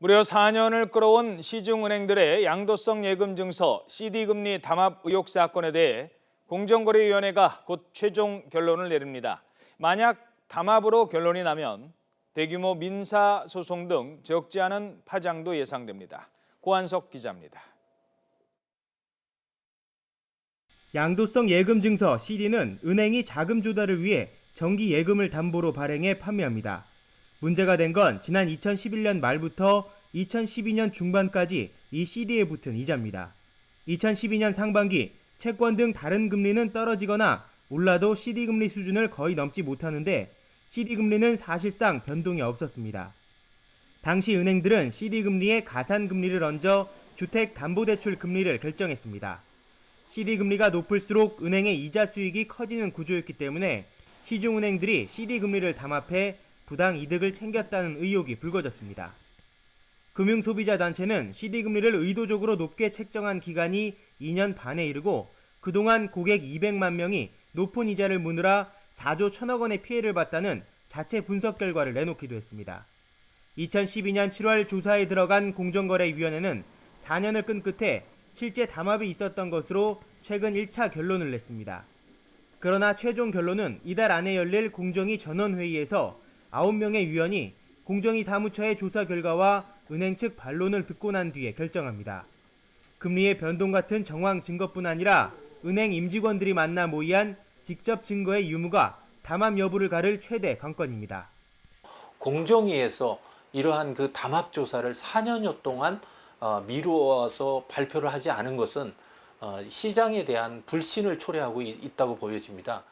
무려 4년을 끌어온 시중은행들의 양도성 예금 증서 CD금리 담합 의혹 사건에 대해 공정거래위원회가 곧 최종 결론을 내립니다. 만약 담합으로 결론이 나면 대규모 민사소송 등 적지 않은 파장도 예상됩니다. 고한석 기자입니다. 양도성 예금 증서 CD는 은행이 자금 조달을 위해 정기 예금을 담보로 발행해 판매합니다. 문제가 된 건 지난 2011년 말부터 2012년 중반까지 이 CD에 붙은 이자입니다. 2012년 상반기 채권 등 다른 금리는 떨어지거나 올라도 CD 금리 수준을 거의 넘지 못하는데 CD 금리는 사실상 변동이 없었습니다. 당시 은행들은 CD 금리에 가산 금리를 얹어 주택담보대출 금리를 결정했습니다. CD 금리가 높을수록 은행의 이자 수익이 커지는 구조였기 때문에 시중은행들이 CD 금리를 담합해 부당 이득을 챙겼다는 의혹이 불거졌습니다. 금융소비자단체는 CD 금리를 의도적으로 높게 책정한 기간이 2년 반에 이르고 그동안 고객 200만 명이 높은 이자를 무느라 4조 1천억 원의 피해를 봤다는 자체 분석 결과를 내놓기도 했습니다. 2012년 7월 조사에 들어간 공정거래위원회는 4년을 끈 끝에 실제 담합이 있었던 것으로 최근 1차 결론을 냈습니다. 그러나 최종 결론은 이달 안에 열릴 공정위 전원회의에서 9명의 위원이 공정위 사무처의 조사 결과와 은행 측 반론을 듣고 난 뒤에 결정합니다. 금리의 변동 같은 정황 증거뿐 아니라 은행 임직원들이 만나 모의한 직접 증거의 유무가 담합 여부를 가를 최대 관건입니다. 공정위에서 이러한 그 담합 조사를 4년여 동안 미루어서 발표를 하지 않은 것은 시장에 대한 불신을 초래하고 있다고 보여집니다.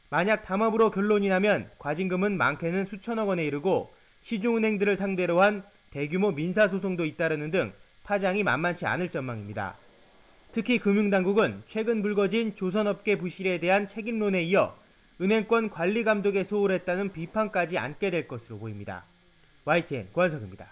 만약 담합으로 결론이 나면 과징금은 많게는 수천억 원에 이르고 시중은행들을 상대로 한 대규모 민사소송도 잇따르는 등 파장이 만만치 않을 전망입니다. 특히 금융당국은 최근 불거진 조선업계 부실에 대한 책임론에 이어 은행권 관리 감독에 소홀했다는 비판까지 안게 될 것으로 보입니다. YTN 고한석입니다.